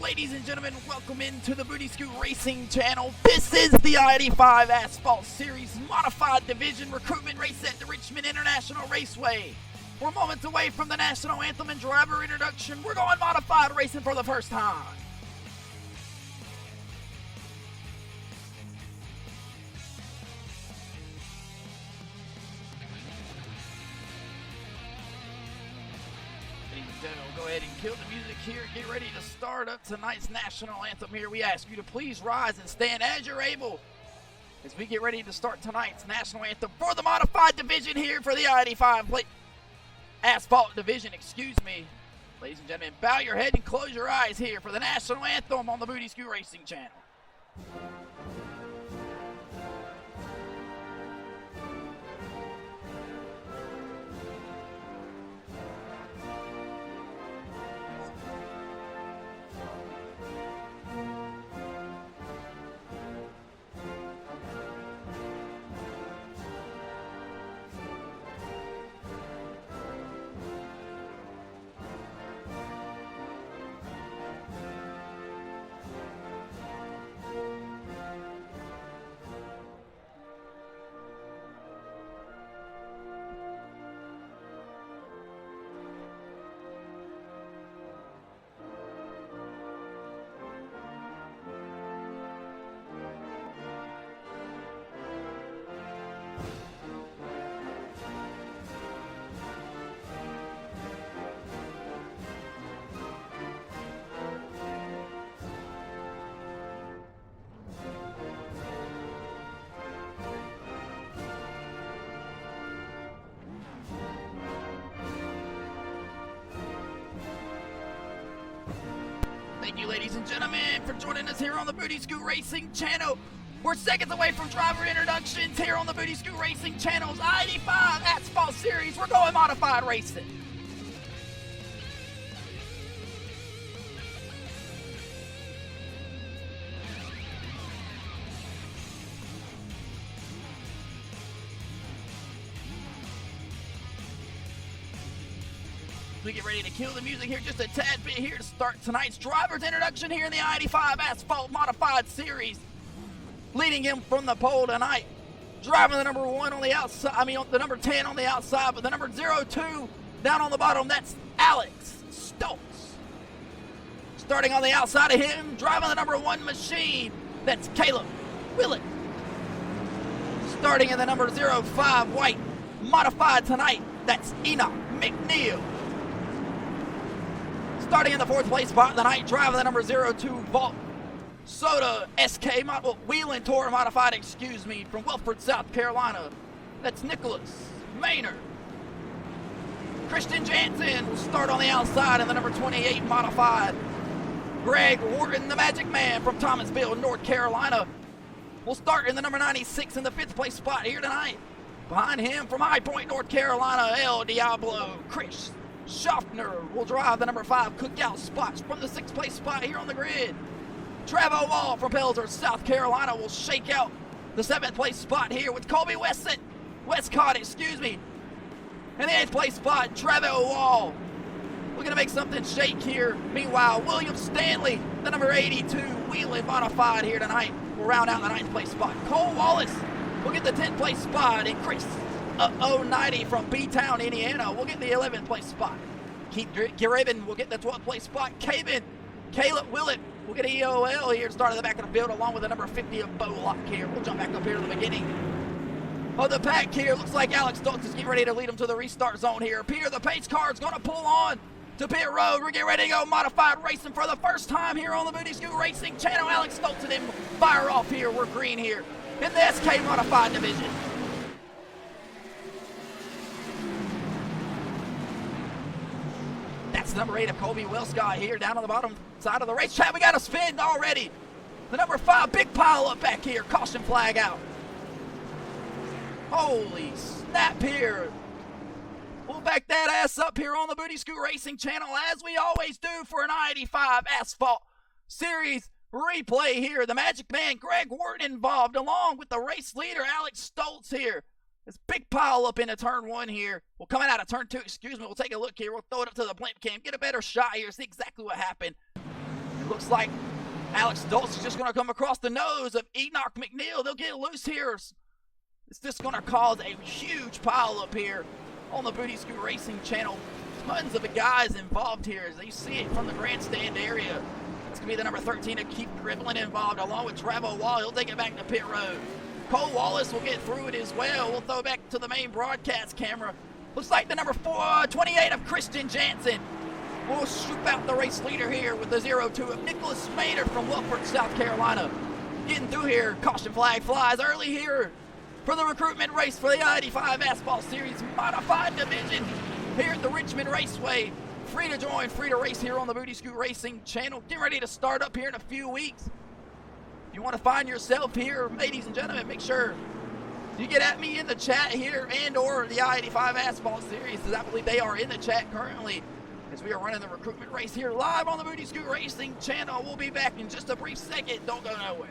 ladies and gentlemen, welcome into the Booty Scoot Racing channel. This is the I-85 Asphalt Series Modified Division Recruitment Race at the Richmond International Raceway. We're moments away from the national anthem and driver introduction. We're going modified racing for the first time. We'll go ahead and kill the music here. Get ready to start up tonight's national anthem here. We ask you to please rise and stand as you're able as we get ready to start tonight's national anthem for the modified division here for the I-85 Asphalt division, excuse me. Ladies and gentlemen, bow your head and close your eyes here for the national anthem on the Booty Scoot Racing channel. Thank you, ladies and gentlemen, for joining us here on the Booty Scoot Racing channel. We're seconds away from driver introductions here on the Booty Scoot Racing channel's I-85 Asphalt Series. We're going modified racing. We get ready to kill the music here just a tad bit here to start tonight's driver's introduction here in the I-85 Asphalt Modified Series. Leading him from the pole tonight, driving the number 1 on the outside, the number 10 on the outside, but the number 02 down on the bottom, that's Alex Stoltz. Starting on the outside of him, driving the number 1 machine, that's Caleb Willett. Starting in the number 05 white, modified tonight, that's Enoch McNeil. Starting in the 4th place spot tonight, driving the number 02 Vault Soda SK Wheel and Tour modified, from Wilford, South Carolina. That's Nicholas Maynard. Christian Jansen will start on the outside in the number 28 modified. Greg Wharton, the Magic Man from Thomasville, North Carolina, will start in the number 96 in the 5th place spot here tonight. Behind him from High Point, North Carolina, El Diablo Chris Schaffner will drive the number 5 cookout spots from the 6th place spot here on the grid. Travo Wall from Pelzer, South Carolina will shake out the 7th place spot here with Colby Westcott, in the 8th place spot, Travo Wall looking to make something shake here. Meanwhile, William Stanley, the number 82 Wheeling modified here tonight, will round out the 9th place spot. Cole Wallace will get the 10th place spot, and Chris 090 from B-Town, Indiana will get the 11th place spot. Keith Garibin will get the 12th place spot. Caleb Willett will get EOL here to start at the back of the field, along with the number 50 of Bo Locke here. We'll jump back up here to the beginning of the pack here. Looks like Alex Stoltz is getting ready to lead them to the restart zone here. Pierre, the pace car, is going to pull on to pit road. We're getting ready to go modified racing for the first time here on the Booty Scoot Racing channel. Alex Stoltz and him fire off here. We're green here in the SK modified division. That's number 8 of Colby Wellscott here down on the bottom side of the racetrack. We got a spin already. The number 5, big pile up back here. Caution flag out. Holy snap here. We'll back that ass up here on the Booty Scoot Racing channel, as we always do, for an I-85 Asphalt Series replay here. The Magic Man, Greg Wharton, involved, along with the race leader, Alex Stoltz here. This big pile up into turn 1 here. We'll come out of turn 2, We'll take a look here. We'll throw it up to the blimp cam, get a better shot here, see exactly what happened. It looks like Alex Dulce is just going to come across the nose of Enoch McNeil. They'll get loose here. It's just going to cause a huge pile up here on the Booty Scoot Racing channel. Tons of guys involved here as you see it from the grandstand area. It's going to be the number 13 of Keith Gribblin involved along with Trevor Wall. He'll take it back to pit road. Cole Wallace will get through it as well. We'll throw back to the main broadcast camera. Looks like the number 28 of Christian Jansen will swoop out the race leader here with the 02 of Nicholas Maynard from Wilford, South Carolina. Getting through here, caution flag flies early here for the recruitment race for the I-85 Asphalt Series Modified Division here at the Richmond Raceway. Free to join, free to race here on the Booty Scoot Racing channel. Get ready to start up here in a few weeks. If you want to find yourself here, ladies and gentlemen, make sure you get at me in the chat here and or the I-85 Asphalt Series, because I believe they are in the chat currently as we are running the recruitment race here live on the Booty Scoot Racing channel. We'll be back in just a brief second. Don't go nowhere.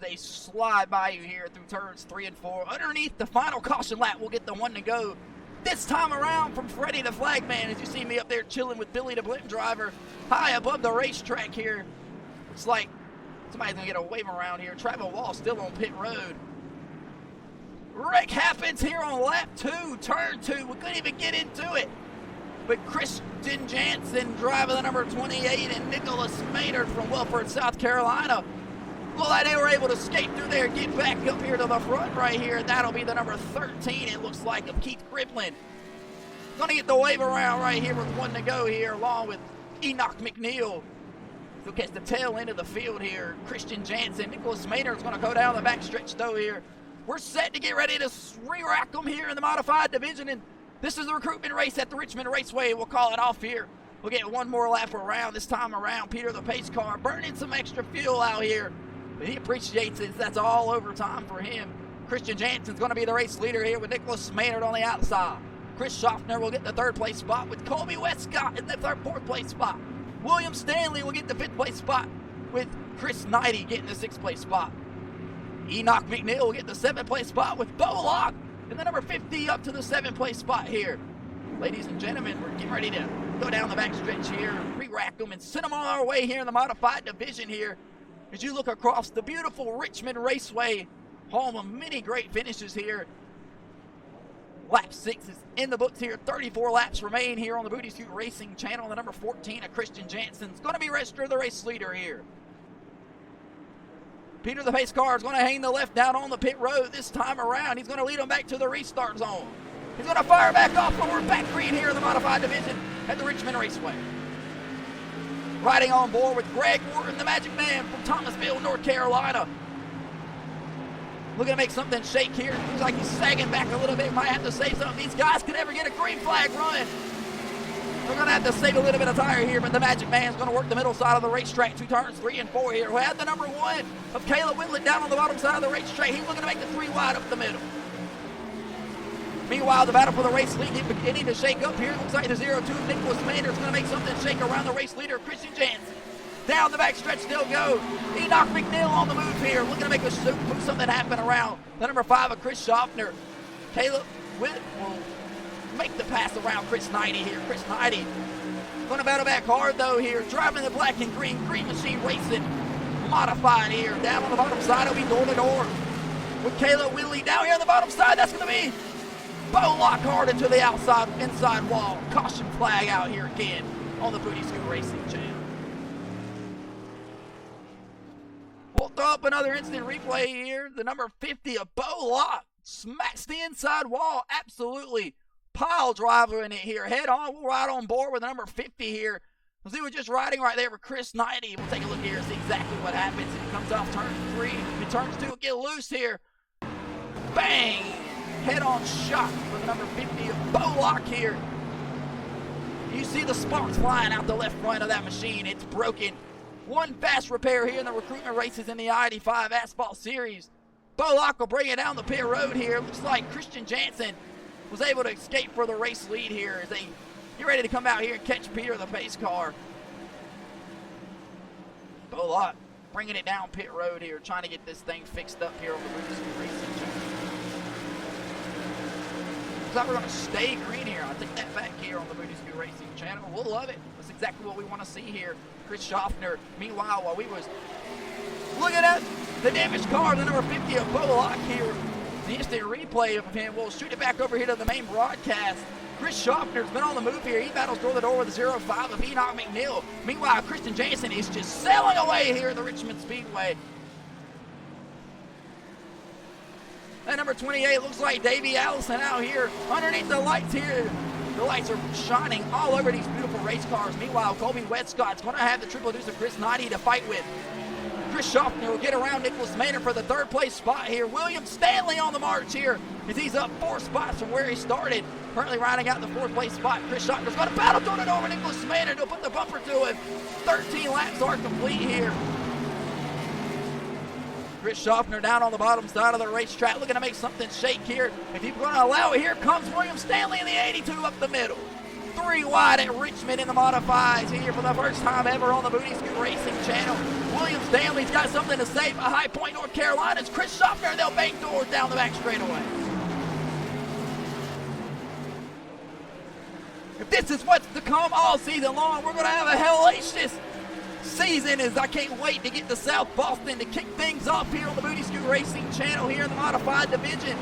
They slide by you here through turns 3 and 4. Underneath the final caution lap, we'll get the one to go. This time around from Freddie the Flagman, as you see me up there chilling with Billy the Blimp driver, high above the racetrack here. Looks like somebody's gonna get a wave around here. Trevor Wall still on pit road. Wreck happens here on lap 2, turn 2. We couldn't even get into it. But Christian Jansen driving the number 28 and Nicholas Maynard from Wilford, South Carolina. Look like they were able to skate through there, get back up here to the front right here. That'll be the number 13, it looks like, of Keith Gribblin. Gonna get the wave around right here with one to go here, along with Enoch McNeil. He'll catch the tail end of the field here. Christian Jansen, Nicholas Maynard's gonna go down the backstretch though here. We're set to get ready to re-rack them here in the modified division, and this is the recruitment race at the Richmond Raceway. We'll call it off here. We'll get one more lap around. This time around, Peter the pace car burning some extra fuel out here. But he appreciates it. That's all overtime for him. Christian Jansen's going to be the race leader here with Nicholas Maynard on the outside. Chris Schaffner will get the 3rd place spot with Colby Westcott in the 4th place spot. William Stanley will get the 5th place spot with Chris Knighty getting the 6th place spot. Enoch McNeil will get the 7th place spot with Bo Locke in the number 50 up to the 7th place spot here. Ladies and gentlemen, we're getting ready to go down the backstretch here, re-rack them, and send them on our way here in the modified division here. As you look across the beautiful Richmond Raceway, home of many great finishes here. Lap 6 is in the books here. 34 laps remain here on the Booty Scoot Racing channel. The number 14 of Christian Jansen's going to be registered the race leader here. Peter the pace car is going to hang the left down on the pit road this time around. He's going to lead them back to the restart zone. He's going to fire back off, but we're back green here in the modified division at the Richmond Raceway. Riding on board with Greg Wharton, the Magic Man from Thomasville, North Carolina. Looking to make something shake here. Looks like he's sagging back a little bit. Might have to save some of these guys. Could ever get a green flag run. We're going to have to save a little bit of tire here, but the Magic Man's going to work the middle side of the racetrack. 2 turns 3 and 4 here. We have the number 1 of Caleb Whitlet down on the bottom side of the racetrack. He's looking to make the 3 wide up the middle. Meanwhile, the battle for the race lead is beginning to shake up here. Looks like the 0-2 Nicholas Maynard's going to make something shake around the race leader, Christian Jansen. Down the backstretch they'll go. Enoch McNeil on the move here, looking to make something happen around the number 5 of Chris Schaffner. Caleb will make the pass around Chris Knighty here. Chris Knighty going to battle back hard though here, driving the black and green Machine Racing modified here. Down on the bottom side, it'll be door to door with Caleb Whitley. Down here on the bottom side, that's going to be Bo Lockhart into the inside wall. Caution flag out here again on the Booty Scoot Racing channel. We'll throw up another instant replay here. The number 50 of Bo Lock smacks the inside wall. Absolutely pile driver in it here. Head on, we'll ride on board with the number 50 here. He was just riding right there with Chris Knighty. We'll take a look here and see exactly what happens. He comes off turn 3. He turns 2, get loose here. Bang! Head-on shot for the number 50 of Bo Lock here. You see the sparks flying out the left front of that machine. It's broken. One fast repair here in the recruitment races in the I-85 Asphalt Series. Bo Lock will bring it down the pit road here. Looks like Christian Jansen was able to escape for the race lead here as they get ready to come out here and catch Peter the pace car. Bo Lock bringing it down pit road here, trying to get this thing fixed up here on the Booty Scoot Racing channel. Looks like we're going to stay green here. I'll take that back here on the Booty Scoot Racing channel. We'll love it. That's exactly what we want to see here. Chris Schaffner, meanwhile, while we was looking at the damaged car, the number 50 of Bo Lock here, the instant replay of him. We'll shoot it back over here to the main broadcast. Chris Schaffner's been on the move here. He battles door to door with the 05 of Enoch McNeil. Meanwhile, Christian Jansen is just sailing away here at the Richmond Speedway. That number 28 looks like Davey Allison out here underneath the lights here. The lights are shining all over these beautiful race cars. Meanwhile, Colby Westcott's going to have the triple deuce of Chris Knighty to fight with. Chris Schaffner will get around Nicholas Maynard for the third place spot here. William Stanley on the march here as he's up 4 spots from where he started. Currently riding out the 4th place spot. Chris Schaffner's going to battle door to door with Nicholas Maynard. He'll put the bumper to him. 13 laps are complete here. Chris Schaffner down on the bottom side of the racetrack looking to make something shake here. If he's going to allow it, here comes William Stanley in the 82 up the middle. 3 wide at Richmond in the modifieds here for the first time ever on the Booty Scoot Racing channel. William Stanley's got something to say for High Point, North Carolina. It's Chris Schaffner. They'll bank doors down the back straightaway. If this is what's to come all season long, we're going to have a hellacious season as I can't wait to get to South Boston to kick things off here on the Booty Scoot Racing channel here in the modified division.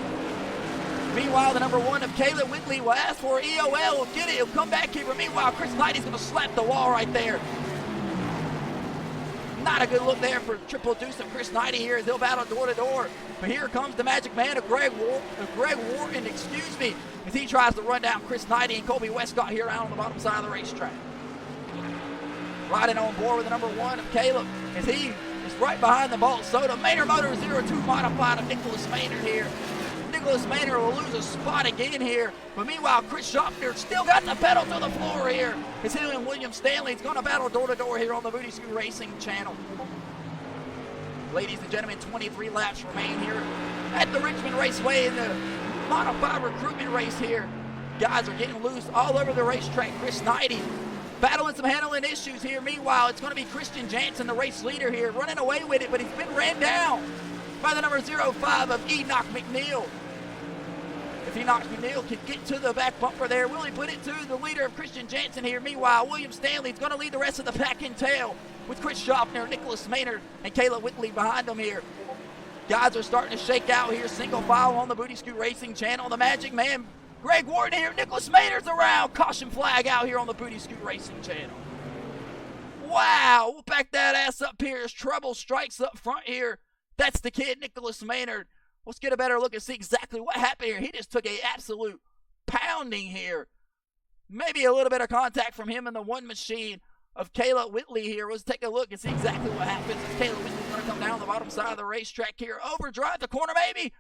Meanwhile, the number 1 of Caleb Whitley will ask for EOL. He'll get it. He'll come back here. But meanwhile, Chris Knighty's going to slap the wall right there. Not a good look there for triple deuce of Chris Knighty here as he'll battle door to door. But here comes the magic man of Greg Wharton, as he tries to run down Chris Knighty and Colby Westcott here out on the bottom side of the racetrack. Riding on board with the number 1 of Caleb as he is right behind the Bolt Soda. Maynard Motor 02 modified of Nicholas Maynard here. Nicholas Maynard will lose a spot again here. But meanwhile, Chris Schaffner still got the pedal to the floor here. As him and William Stanley's going to battle door to door here on the Booty Scoot Racing channel. Ladies and gentlemen, 23 laps remain here at the Richmond Raceway in the modified recruitment race here. Guys are getting loose all over the racetrack. Chris Knighty battling some handling issues here. Meanwhile, it's going to be Christian Jansen, the race leader here, running away with it, but he's been ran down by the number 05 of Enoch McNeil. If Enoch McNeil can get to the back bumper there, will he put it to the leader of Christian Jansen here? Meanwhile, William Stanley's going to lead the rest of the pack in tail with Chris Schaffner, Nicholas Maynard, and Caleb Whitley behind them here. Guys are starting to shake out here, single file on the Booty Scoot Racing channel. The magic man, Greg Wharton here. Nicholas Maynard's around. Caution flag out here on the Booty Scoot Racing channel. Wow, we'll back that ass up here as trouble strikes up front here. That's the kid, Nicholas Maynard. Let's get a better look and see exactly what happened here. He just took an absolute pounding here. Maybe a little bit of contact from him in the 1 machine of Caleb Whitley here. Let's take a look and see exactly what happens as Caleb Whitley's going to come down the bottom side of the racetrack here. Overdrive the corner maybe.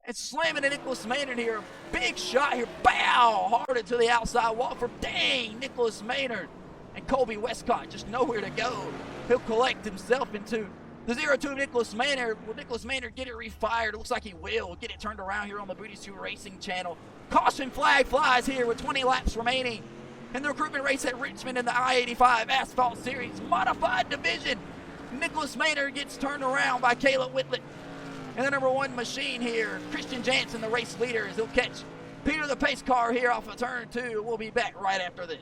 And slamming to Nicholas Maynard here. Big shot here. Bow! Hard into the outside wall for dang Nicholas Maynard. And Colby Westcott just nowhere to go. He'll collect himself into the 02 of Nicholas Maynard. Will Nicholas Maynard get it refired? It looks like he will. Get it turned around here on the Booty Scoot Racing channel. Caution flag flies here with 20 laps remaining in the recruitment race at Richmond in the I-85 Asphalt Series modified division. Nicholas Maynard gets turned around by Caleb Whitley. And the number 1 machine here, Christian Jansen, the race leader, as he'll catch Peter the pace car here off of turn 2. We'll be back right after this.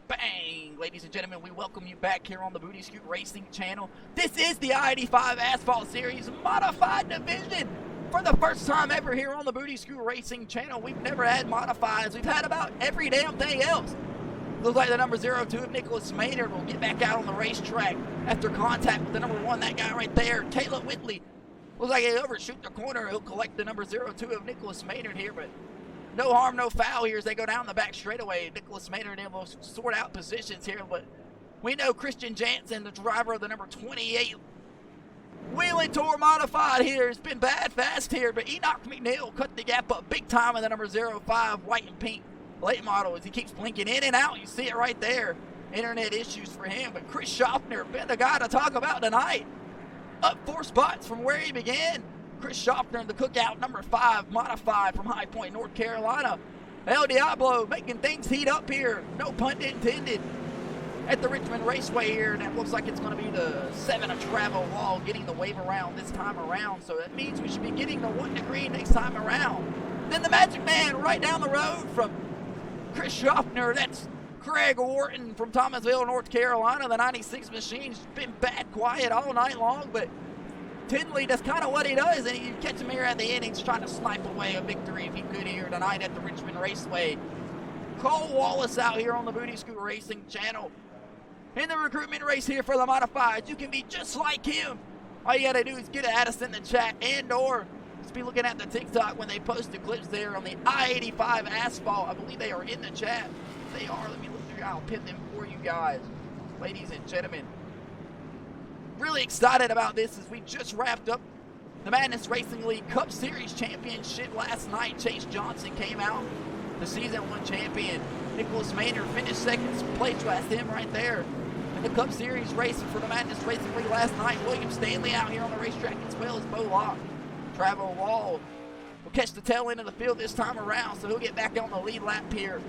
Bang! Ladies and gentlemen, we welcome you back here on the Booty Scoot Racing channel. This is the I-85 Asphalt Series Modified Division. For the first time ever here on the Booty Scoot Racing channel, we've never had modifieds. We've had about every damn thing else. Looks like the number 02 of Nicholas Maynard will get back out on the racetrack after contact with the number 1, that guy right there, Caleb Whitley. Looks like he'll overshoot the corner. He'll collect the number 02 of Nicholas Maynard here, but no harm, no foul here as they go down the back straightaway. Nicholas Maynard able to sort out positions here, but we know Christian Jansen, the driver of the number 28 Wheeling Tour Modified here, has been bad fast here, but Enoch McNeil cut the gap up big time in the number 05 white and pink late model as he keeps blinking in and out. You see it right there. Internet issues for him, but Chris Schaffner been the guy to talk about tonight. Up 4 spots from where he began. Chris Schaffner, the Cookout number 5 Modified from High Point, North Carolina. El Diablo making things heat up here. No pun intended. At the Richmond Raceway here, and that looks like it's going to be the 7 of travel wall getting the wave around this time around. So that means we should be getting the 1 degree next time around. Then the Magic Man right down the road from Chris Schaffner. That's Craig Wharton from Thomasville, North Carolina. The 96 machine's been bad quiet all night long, but Tinley, that's kind of what he does, and you catch him here at the end. He's trying to snipe away a victory if he could here tonight at the Richmond Raceway. Cole Wallace out here on the Booty Scoot Racing channel. In the recruitment race here for the modifieds, you can be just like him. All you gotta do is get at us in the chat and or just be looking at the TikTok when they post the clips there on the I-85 Asphalt. I believe they are in the chat. They are. Let me look through. I'll pin them for you guys, ladies and gentlemen. Really excited about this as we just wrapped up the Madness Racing League Cup Series Championship last night. Chase Johnson came out, the season 1 champion. Nicholas Maynard finished second place past him right there. In the Cup Series racing for the Madness Racing League last night, William Stanley out here on the racetrack as well as Bo Locke. Travel Wall will catch the tail end of the field this time around, so he'll get back on the lead lap here.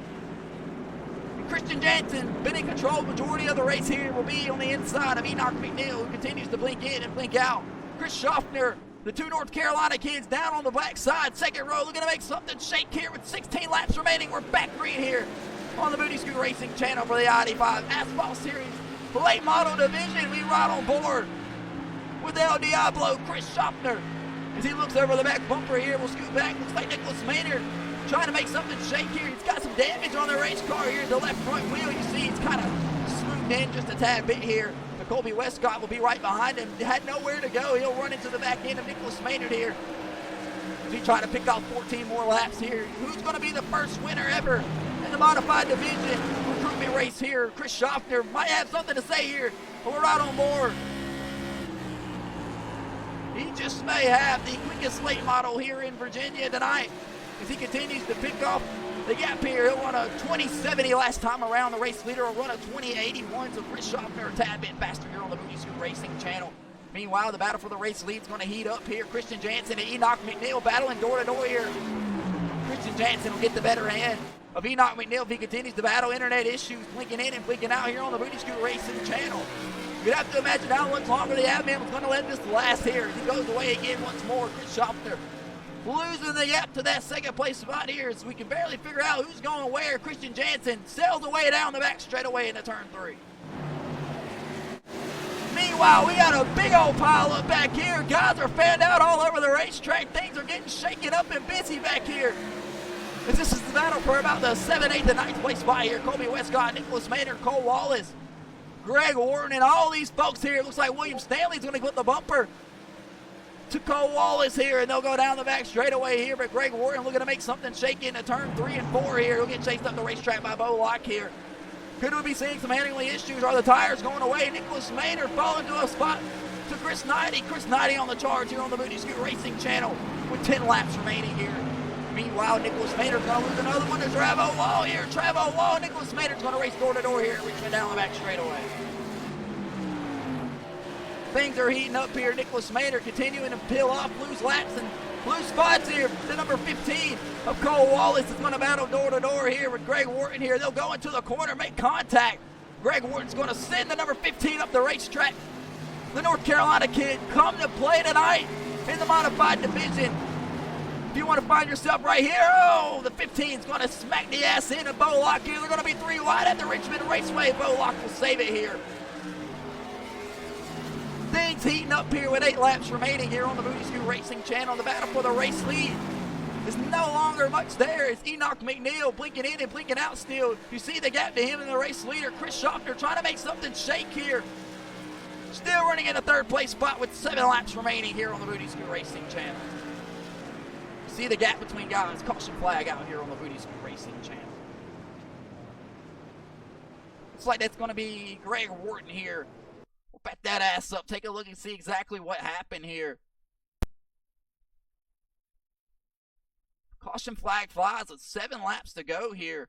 Christian Jansen, been in control majority of the race here, will be on the inside of Enoch McNeil, who continues to blink in and blink out. Chris Schaffner, the 2 North Carolina kids down on the back side, second row, looking to make something shake here with 16 laps remaining. We're back green here on the Booty Scoot Racing channel for the I-85 Asphalt Series late model division. We ride on board with El Diablo, Chris Schaffner. As he looks over the back bumper here, we'll scoot back. Looks like Nicholas Maynard trying to make something shake here. He's got some damage on the race car here. The left front wheel, you see, it's kind of smoothed in just a tad bit here. But Colby Westcott will be right behind him. Had nowhere to go. He'll run into the back end of Nicholas Maynard here. He's trying to pick off 14 more laps here. Who's going to be the first winner ever in the modified division recruitment race here? Chris Schaffner might have something to say here, but we're right on board. He just may have the quickest late model here in Virginia tonight. As he continues to pick off the gap here, he'll run a 2070 last time around. The race leader will run a 2081, so Chris Schaffner a tad bit faster here on the Booty Scoot Racing channel. Meanwhile, the battle for the race lead is going to heat up here. Christian Jansen and Enoch McNeil battling door-to-door here. Christian Jansen will get the better hand of Enoch McNeil if he continues to battle internet issues, blinking in and blinking out here on the Booty Scoot Racing channel. You'd have to imagine how much longer the admin was going to let this last here. He goes away again once more. Chris Schopner losing the gap to that second place spot here, so we can barely figure out who's going where. Christian Jansen sails away down the back straightaway into turn 3. Meanwhile, we got a big old pile up back here. Guys are fanned out all over the racetrack. Things are getting shaken up and busy back here. As this is the battle for about the 7th, 8th, and 9th place spot here. Colby Westcott, Nicholas Maynard, Cole Wallace, Greg Wharton, and all these folks here. It looks like William Stanley's going to put the bumper to Cole Wallace here, and they'll go down the back straightaway here. But Greg Wharton looking to make something shake into turn 3 and 4 here. He'll get chased up the racetrack by Bo Locke here. Could we be seeing some handling issues? Are the tires going away? Nicholas Maynard falling to a spot to Chris Knighty. Chris Knighty on the charge here on the Booty Scoot Racing channel with 10 laps remaining here. Meanwhile, Nicholas Maynard's going to lose another one to Travo Wall here. Travo Wall, Nicholas Maynard's going to race door-to-door here at Richmond down the back straightaway. Things are heating up here. Nicholas Maynard continuing to peel off, lose laps and lose spots here. The number 15 of Cole Wallace is going to battle door-to-door here with Greg Wharton here. They'll go into the corner, make contact. Greg Wharton's going to send the number 15 up the racetrack. The North Carolina kid come to play tonight in the modified division. If you want to find yourself right here, oh, the 15 is going to smack the ass in of Bo Locke here. They're going to be 3 wide at the Richmond Raceway. Bo Locke will save it here. Things heating up here with 8 laps remaining here on the Booty Scoot Racing channel. The battle for the race lead is no longer much there. It's Enoch McNeil blinking in and blinking out still. You see the gap to him and the race leader, Chris Schopner, trying to make something shake here. Still running in a 3rd place spot with 7 laps remaining here on the Booty Scoot Racing channel. You see the gap between guys. Caution flag out here on the Booty Scoot Racing channel. Looks like that's going to be Greg Wharton here. We'll back that ass up. Take a look and see exactly what happened here. Caution flag flies with 7 laps to go here.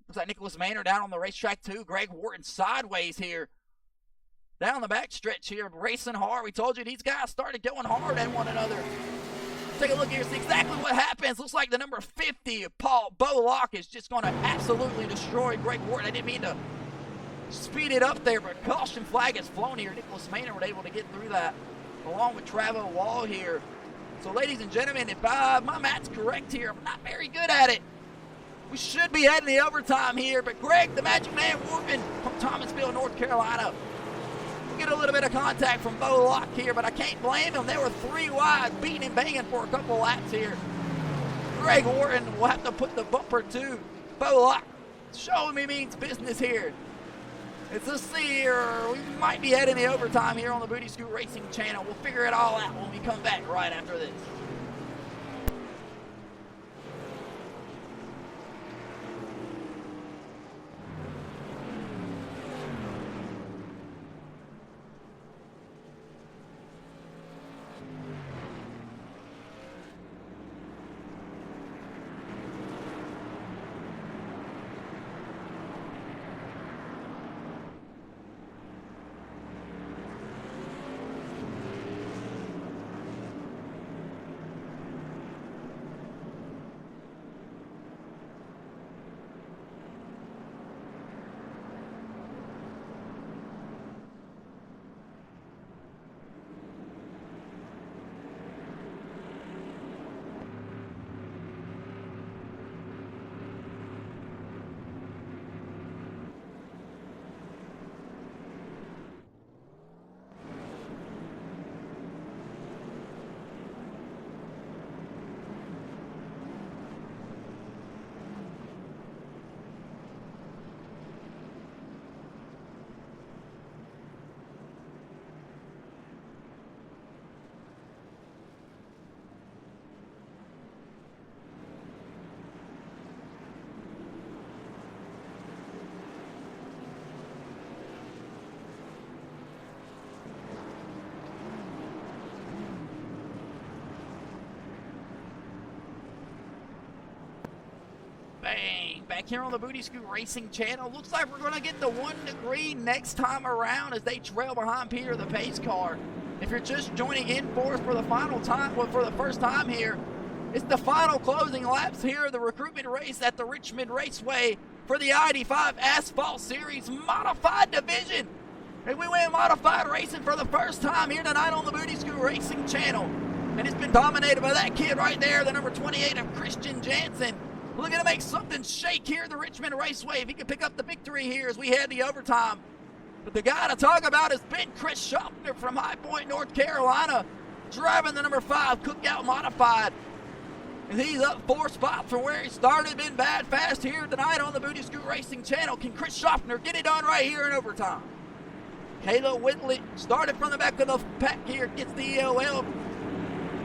Looks like Nicholas Maynard down on the racetrack too. Greg Wharton sideways here. Down the back stretch here, racing hard. We told you these guys started going hard at one another. Take a look here, see exactly what happens. Looks like the number 50 of Bo Locke is just going to absolutely destroy Greg Wharton. I didn't mean to speed it up there, but caution flag has flown here. Nicholas Maynard was able to get through that along with Travo Wall here. So ladies and gentlemen, if my math's correct here, I'm not very good at it. We should be heading the overtime here, but Greg, the Magic Man Wharton from Thomasville, North Carolina, we'll get a little bit of contact from Bo Locke here, but I can't blame him. They were 3 wide, beating and banging for a couple laps here. Greg Wharton will have to put the bumper to Bo Locke. Showing me means business here. Let's see here. We might be heading the overtime here on the Booty Scoot Racing channel. We'll figure it all out when we come back right after this. Bang! back here on the Booty Scoot Racing channel. Looks like we're going to get the 1 degree next time around as they trail behind Peter the pace car. If you're just joining in for us for the first time here, it's the final closing laps here of the recruitment race at the Richmond Raceway for the I-85 Asphalt Series Modified Division. And we went modified racing for the first time here tonight on the Booty Scoot Racing channel. And it's been dominated by that kid right there, the number 28 of Christian Jansen. Looking to make something shake here at the Richmond Raceway. If he can pick up the victory here as we head to overtime. But the guy to talk about has been Chris Schaffner from High Point, North Carolina, driving the number 5 Cookout Modified. And he's up 4 spots from where he started. Been bad fast here tonight on the Booty Scoot Racing channel. Can Chris Schaffner get it done right here in overtime? Caleb Whitley started from the back of the pack here, gets the EOL.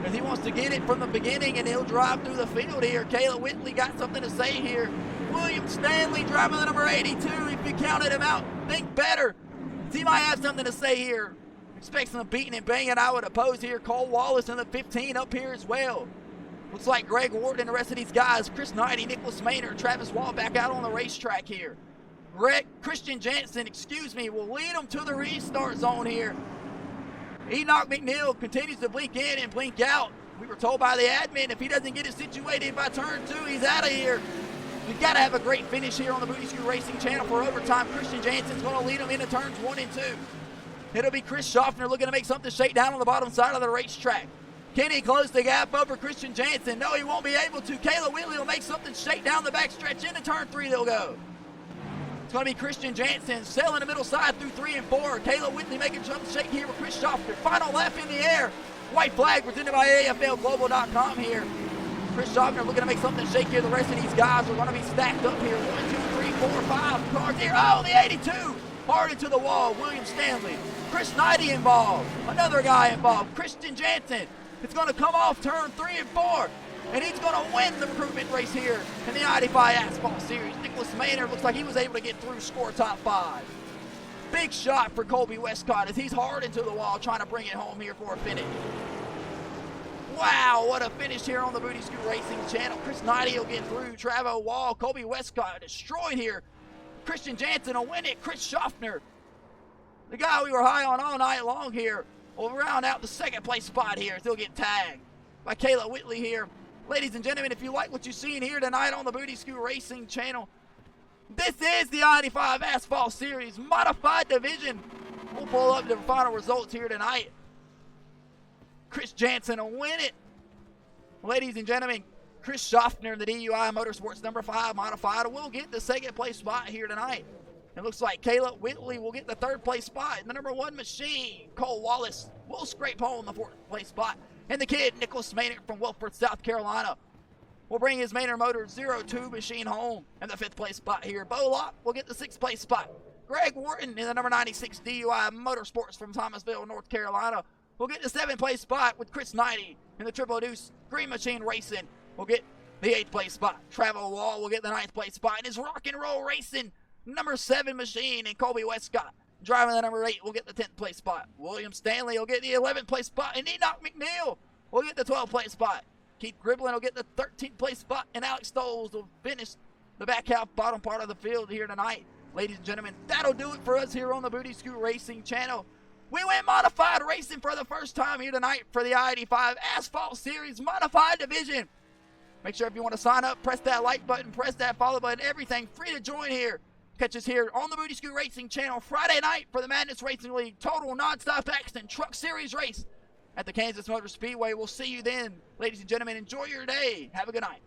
As he wants to get it from the beginning, and he'll drive through the field here. Caleb Whitley got something to say here. William Stanley driving the number 82. If you counted him out, think better. He might have something to say here. Expect some beating and banging, I would oppose here. Cole Wallace in the 15 up here as well. Looks like Greg Ward and the rest of these guys, Chris Knighty, Nicholas Maynard, Travis Wall back out on the racetrack here. Christian Jansen, will lead them to the restart zone here. Enoch McNeil continues to blink in and blink out. We were told by the admin if he doesn't get it situated by turn 2, he's out of here. We've got to have a great finish here on the Booty Scoot Racing channel for overtime. Christian Jansen's going to lead them into turns 1 and 2. It'll be Chris Schaffner looking to make something shake down on the bottom side of the racetrack. Can he close the gap over Christian Jansen? No, he won't be able to. Caleb Whitley will make something shake down the backstretch. Into turn 3 they'll go. It's going to be Christian Jansen sailing the middle side through 3 and 4. Caleb Whitley making something shake here with Chris Schaffner. Final lap in the air. White flag presented by AFLglobal.com here. Chris Schaffner looking to make something shake here. The rest of these guys are going to be stacked up here. 1, 2, 3, 4, 5 cars here. Oh, the 82. Hard into the wall. William Stanley. Chris Knighty involved. Another guy involved. Christian Jansen. It's going to come off turn 3 and 4. And he's going to win the recruitment race here in the I-85 Asphalt Series. Nicholas Maynard looks like he was able to get through, score top 5. Big shot for Colby Westcott as he's hard into the wall trying to bring it home here for a finish. Wow, what a finish here on the Booty Scoot Racing channel. Chris Knighty will get through. Travo Wall, Colby Westcott destroyed here. Christian Jansen will win it. Chris Schaffner, the guy we were high on all night long here, will round out the second place spot here as he'll get tagged by Caleb Whitley here. Ladies and gentlemen, if you like what you've seen here tonight on the Booty Scoot Racing channel, this is the I-85 Asphalt Series Modified Division. We'll pull up the final results here tonight. Chris Jansen will win it. Ladies and gentlemen, Chris Schaffner, the DUI Motorsports number 5 Modified, will get the second place spot here tonight. It looks like Caleb Whitley will get the 3rd place spot. The number 1 machine, Cole Wallace, will scrape home the 4th place spot. And the kid, Nicholas Maynard from Wilford, South Carolina, will bring his Maynard Motor 02 machine home in the 5th place spot here. Bo Locke will get the 6th place spot. Greg Wharton in the number 96 DUI Motorsports from Thomasville, North Carolina, will get the 7th place spot with Chris Knighty in the Triple Deuce Green Machine Racing will get the 8th place spot. Travel Wall will get the 9th place spot. And his Rock and Roll Racing number 7 machine and Colby Westcott driving the number 8 will get the 10th place spot. William Stanley will get the 11th place spot. And Enoch McNeil will get the 12th place spot. Keith Griblin will get the 13th place spot. And Alex Stoles will finish the back half bottom part of the field here tonight. Ladies and gentlemen, that'll do it for us here on the Booty Scoot Racing channel. We went modified racing for the first time here tonight for the I-85 Asphalt Series Modified Division. Make sure if you want to sign up, press that like button, press that follow button, everything free to join here. Catch us here on the Booty Scoot Racing channel Friday night for the Madness Racing League Total Non-Stop Accident Truck Series race at the Kansas Motor Speedway. We'll see you then. Ladies and gentlemen, enjoy your day. Have a good night.